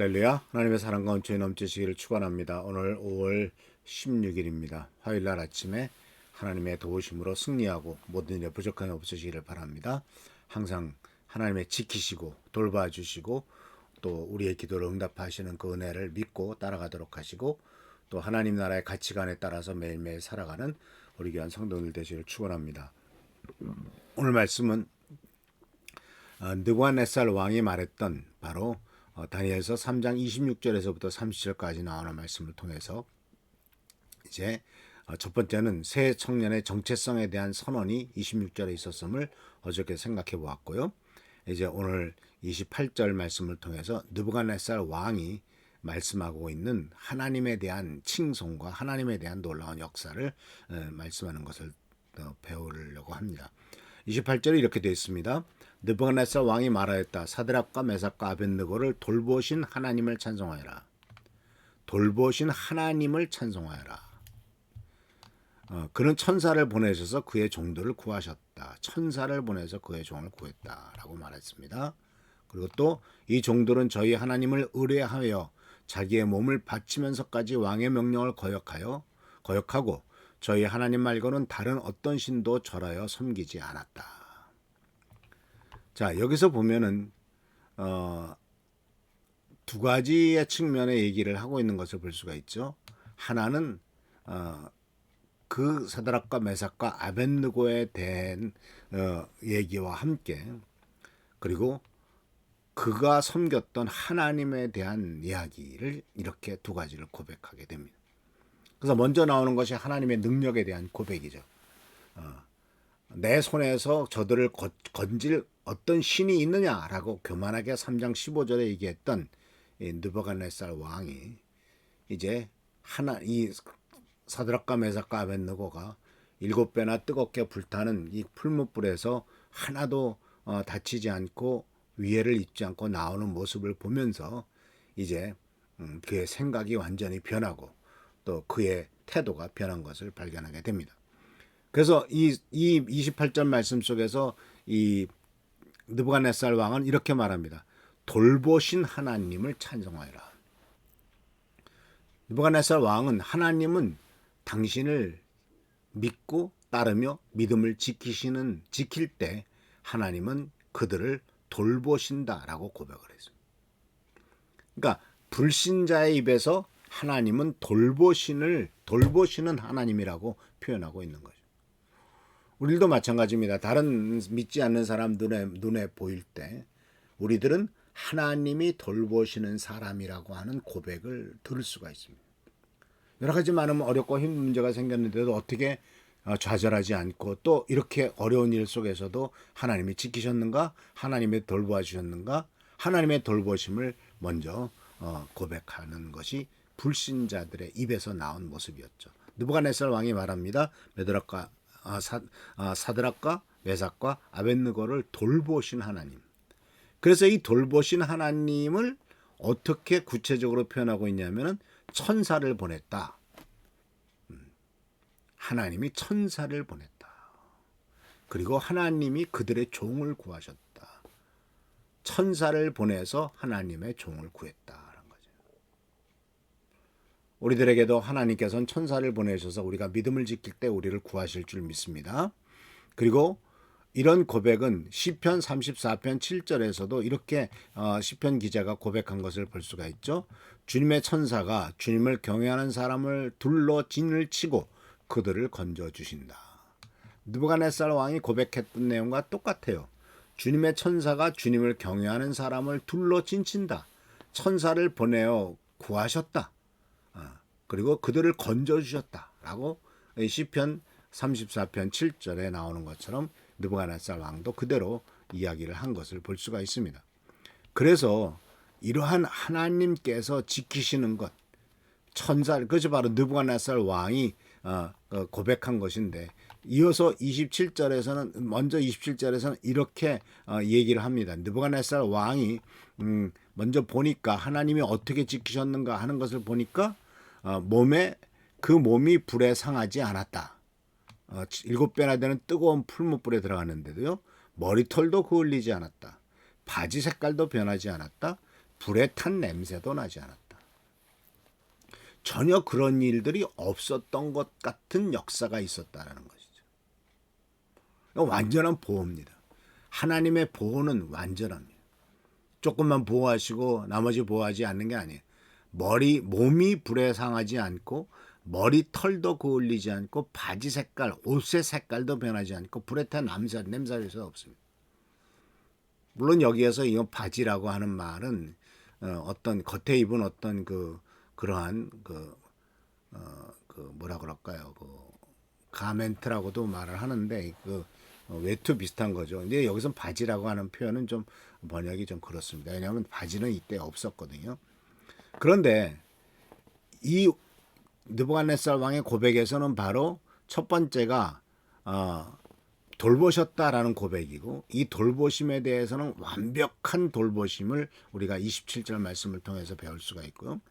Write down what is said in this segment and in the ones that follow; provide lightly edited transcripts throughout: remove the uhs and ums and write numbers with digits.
할렐루야. 하나님의 사랑과 은총이 넘치시기를 축원합니다. 오늘 5월 16일입니다. 화요일날 아침에 하나님의 도우심으로 승리하고 모든 일에 부족함이 없으시기를 바랍니다. 항상 하나님의 지키시고 돌봐주시고 또 우리의 기도를 응답하시는 그 은혜를 믿고 따라가도록 하시고 또 하나님 나라의 가치관에 따라서 매일매일 살아가는 우리 귀한 성도들 되시기를 축원합니다. 오늘 말씀은 느부갓네살 왕이 말했던 바로 다니엘서 3장 26절에서부터 30절까지 나오는 말씀을 통해서 이제 첫 번째는 새 청년의 정체성에 대한 선언이 26절에 있었음을 어저께 생각해 보았고요. 이제 오늘 28절 말씀을 통해서 느부갓네살 왕이 말씀하고 있는 하나님에 대한 칭송과 하나님에 대한 놀라운 역사를 말씀하는 것을 배우려고 합니다. 28절에 이렇게 되어 있습니다. 느부갓네살 왕이 말하였다. 사드락과 메삭과 아벳느고를 돌보신 하나님을 찬송하여라. 돌보신 하나님을 찬송하여라. 그는 천사를 보내셔서 그의 종들을 구하셨다. 천사를 보내서 그의 종을 구했다라고 말했습니다. 그리고 또 이 종들은 저희 하나님을 의뢰하여 자기의 몸을 바치면서까지 왕의 명령을 거역하고 저희 하나님 말고는 다른 어떤 신도 절하여 섬기지 않았다. 자, 여기서 보면은 두 가지의 측면의 얘기를 하고 있는 것을 볼 수가 있죠. 하나는 그 사드락과 메삭과 아벳느고에 대한 얘기와 함께 그리고 그가 섬겼던 하나님에 대한 이야기를 이렇게 두 가지를 고백하게 됩니다. 그래서 먼저 나오는 것이 하나님의 능력에 대한 고백이죠. 내 손에서 저들을 건질 어떤 신이 있느냐라고 교만하게 3장 15절에 얘기했던 이 느부갓네살 왕이 이제 이 사드락과 메삭과 아벳느고가 7배나 뜨겁게 불타는 이 풀무불에서 하나도 다치지 않고 위해를 입지 않고 나오는 모습을 보면서 이제 그의 생각이 완전히 변하고 또 그의 태도가 변한 것을 발견하게 됩니다. 그래서 이 28절 말씀 속에서 이 느부갓네살 왕은 이렇게 말합니다. 돌보신 하나님을 찬송하여라. 느부갓네살 왕은 하나님은 당신을 믿고 따르며 믿음을 지킬 때 하나님은 그들을 돌보신다라고 고백을 했습니다. 그러니까 불신자의 입에서 하나님은 돌보시는 하나님이라고 표현하고 있는 거죠. 우리도 마찬가지입니다. 다른 믿지 않는 사람들의 눈에 보일 때 우리들은 하나님이 돌보시는 사람이라고 하는 고백을 들을 수가 있습니다. 여러 가지 많은 어렵고 힘든 문제가 생겼는데도 어떻게 좌절하지 않고 또 이렇게 어려운 일 속에서도 하나님이 지키셨는가? 하나님이 돌보아 주셨는가? 하나님의 돌보심을 먼저 고백하는 것이 불신자들의 입에서 나온 모습이었죠. 느부갓네살 왕이 말합니다. 사드락과 메삭과 아벳느고를 돌보신 하나님. 그래서 이 돌보신 하나님을 어떻게 구체적으로 표현하고 있냐면은 천사를 보냈다. 하나님이 천사를 보냈다. 그리고 하나님이 그들의 종을 구하셨다. 천사를 보내서 하나님의 종을 구했다라는 거죠. 우리들에게도 하나님께서는 천사를 보내셔서 우리가 믿음을 지킬 때 우리를 구하실 줄 믿습니다. 그리고 이런 고백은 시편 34편 7절에서도 이렇게 시편 기자가 고백한 것을 볼 수가 있죠. 주님의 천사가 주님을 경외하는 사람을 둘러 진을 치고 그들을 건져주신다. 느부갓네살 왕이 고백했던 내용과 똑같아요. 주님의 천사가 주님을 경외하는 사람을 둘러 진친다. 천사를 보내어 구하셨다. 그리고 그들을 건져주셨다. 라고 시편 34편 7절에 나오는 것처럼 느부갓네살 왕도 그대로 이야기를 한 것을 볼 수가 있습니다. 그래서 이러한 하나님께서 지키시는 것, 그것이 바로 느부갓네살 왕이 고백한 것인데 이어서 27절에서는 이렇게 얘기를 합니다. 느부갓네살 왕이 먼저 보니까 하나님이 어떻게 지키셨는가 하는 것을 보니까 그 몸이 불에 상하지 않았다. 7배나 되는 뜨거운 풀무불에 들어갔는데도요. 머리털도 그을리지 않았다. 바지 색깔도 변하지 않았다. 불에 탄 냄새도 나지 않았다. 전혀 그런 일들이 없었던 것 같은 역사가 있었다라는 것이죠. 완전한 보호입니다. 하나님의 보호는 완전합니다. 조금만 보호하시고 나머지 보호하지 않는 게 아니에요. 몸이 불에 상하지 않고 머리 털도 그을리지 않고 바지 색깔, 옷의 색깔도 변하지 않고 불에 탄 냄새가 없습니다. 물론 여기에서 이 바지라고 하는 말은 어떤 겉에 입은 어떤 그러한 뭐라 그럴까요? 가멘트라고도 말을 하는데 외투 비슷한 거죠. 근데 여기서 바지라고 하는 표현은 좀 번역이 좀 그렇습니다. 왜냐하면 바지는 이때 없었거든요. 그런데 이 느부갓네살 왕의 고백에서는 바로 첫 번째가 돌보셨다라는 고백이고, 이 돌보심에 대해서는 완벽한 돌보심을 우리가 27절 말씀을 통해서 배울 수가 있고요.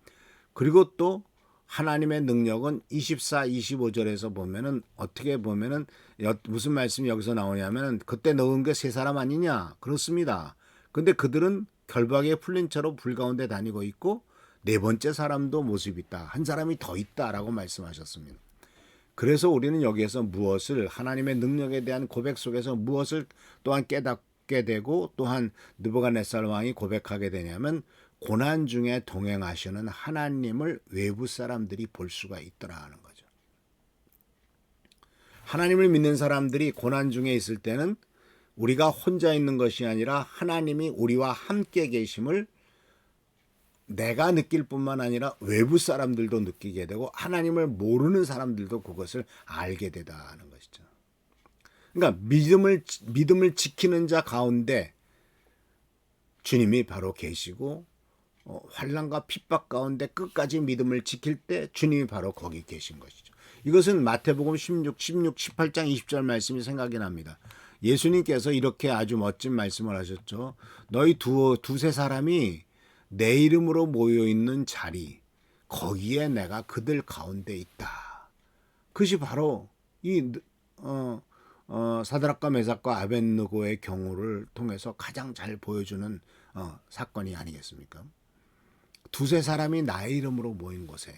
그리고 또 하나님의 능력은 24, 25절에서 보면은 어떻게 보면은 무슨 말씀이 여기서 나오냐면은 그때 넣은 게 세 사람 아니냐? 그렇습니다. 근데 그들은 결박에 풀린 채로 불 가운데 다니고 있고 네 번째 사람도 모습이 있다. 한 사람이 더 있다라고 말씀하셨습니다. 그래서 우리는 여기에서 무엇을 하나님의 능력에 대한 고백 속에서 무엇을 또한 깨닫게 되고 또한 느부갓네살 왕이 고백하게 되냐면 고난 중에 동행하시는 하나님을 외부 사람들이 볼 수가 있더라 하는 거죠. 하나님을 믿는 사람들이 고난 중에 있을 때는 우리가 혼자 있는 것이 아니라 하나님이 우리와 함께 계심을 내가 느낄 뿐만 아니라 외부 사람들도 느끼게 되고 하나님을 모르는 사람들도 그것을 알게 되다는 것이죠. 그러니까 믿음을 지키는 자 가운데 주님이 바로 계시고 환난과 핍박 가운데 끝까지 믿음을 지킬 때 주님이 바로 거기 계신 것이죠. 이것은 마태복음 18장 20절 말씀이 생각이 납니다. 예수님께서 이렇게 아주 멋진 말씀을 하셨죠. 너희 두세 사람이 내 이름으로 모여있는 자리, 거기에 내가 그들 가운데 있다. 그것이 바로 이 사드락과 메삭과 아벳느고의 경우를 통해서 가장 잘 보여주는 사건이 아니겠습니까? 두세 사람이 나의 이름으로 모인 곳에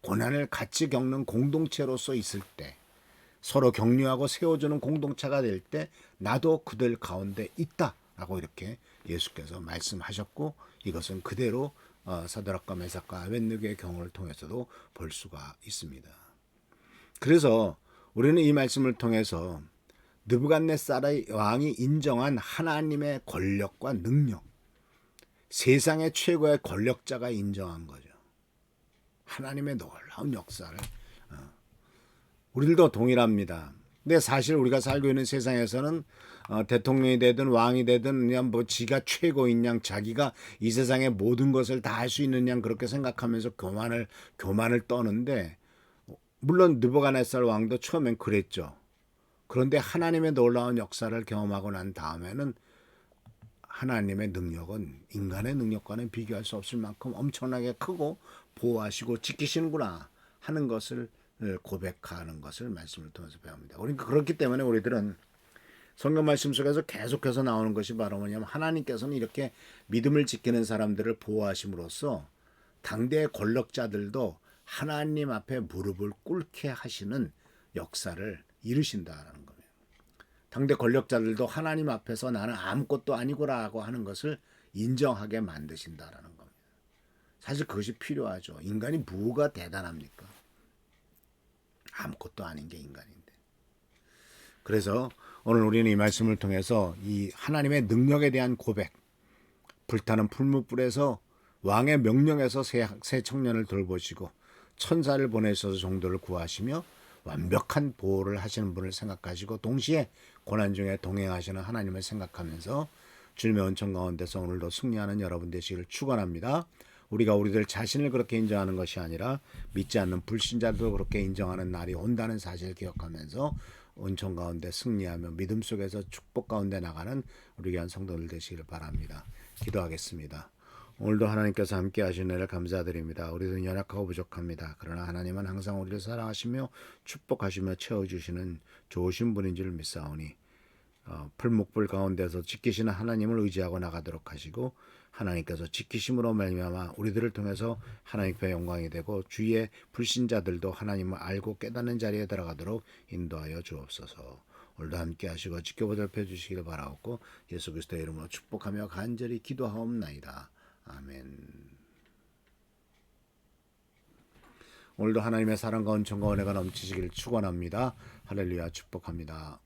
고난을 같이 겪는 공동체로서 있을 때, 서로 격려하고 세워주는 공동체가 될 때 나도 그들 가운데 있다라고 이렇게 예수께서 말씀하셨고, 이것은 그대로 사드락과 메삭과 아벳느고의 경우를 통해서도 볼 수가 있습니다. 그래서 우리는 이 말씀을 통해서 느부갓네살 왕이 인정한 하나님의 권력과 능력, 세상의 최고의 권력자가 인정한 거죠. 하나님의 놀라운 역사를 우리들도 동일합니다. 근데 사실 우리가 살고 있는 세상에서는 대통령이 되든 왕이 되든 그냥 뭐 지가 최고인 양, 자기가 이 세상의 모든 것을 다 할 수 있는 양 그렇게 생각하면서 교만을 떠는데, 물론 느부갓네살 왕도 처음엔 그랬죠. 그런데 하나님의 놀라운 역사를 경험하고 난 다음에는 하나님의 능력은 인간의 능력과는 비교할 수 없을 만큼 엄청나게 크고 보호하시고 지키시는구나 하는 것을 고백하는 것을 말씀을 통해서 배웁니다. 그러니까 그렇기 때문에 우리들은 성경 말씀 속에서 계속해서 나오는 것이 바로 뭐냐면, 하나님께서는 이렇게 믿음을 지키는 사람들을 보호하심으로써 당대의 권력자들도 하나님 앞에 무릎을 꿇게 하시는 역사를 이루신다라는 거예요. 당대 권력자들도 하나님 앞에서 나는 아무것도 아니고라고 하는 것을 인정하게 만드신다라는 겁니다. 사실 그것이 필요하죠. 인간이 뭐가 대단합니까? 아무것도 아닌 게 인간인데. 그래서 오늘 우리는 이 말씀을 통해서 이 하나님의 능력에 대한 고백, 불타는 풀무불에서 왕의 명령에서 새 청년을 돌보시고 천사를 보내셔서 종들을 구하시며 완벽한 보호를 하시는 분을 생각하시고 동시에 고난 중에 동행하시는 하나님을 생각하면서 주님의 은총 가운데서 오늘도 승리하는 여러분 되시기를 축원합니다. 우리가 우리들 자신을 그렇게 인정하는 것이 아니라 믿지 않는 불신자들도 그렇게 인정하는 날이 온다는 사실을 기억하면서 은총 가운데 승리하며 믿음 속에서 축복 가운데 나가는 우리 귀한 성도들 되시기를 바랍니다. 기도하겠습니다. 오늘도 하나님께서 함께 하신 은혜를 감사드립니다. 우리는 연약하고 부족합니다. 그러나 하나님은 항상 우리를 사랑하시며 축복하시며 채워주시는 좋으신 분인 줄 믿사오니 풀목불 가운데서 지키시는 하나님을 의지하고 나가도록 하시고 하나님께서 지키심으로 말미암아 우리들을 통해서 하나님께 영광이 되고 주위의 불신자들도 하나님을 알고 깨닫는 자리에 들어가도록 인도하여 주옵소서. 오늘도 함께 하시고 지켜보살펴 주시길 바라옵고 예수 그리스도의 이름으로 축복하며 간절히 기도하옵나이다. 아멘. 오늘도 하나님의 사랑과 은총과 은혜가 넘치시길 축원합니다. 할렐루야 축복합니다.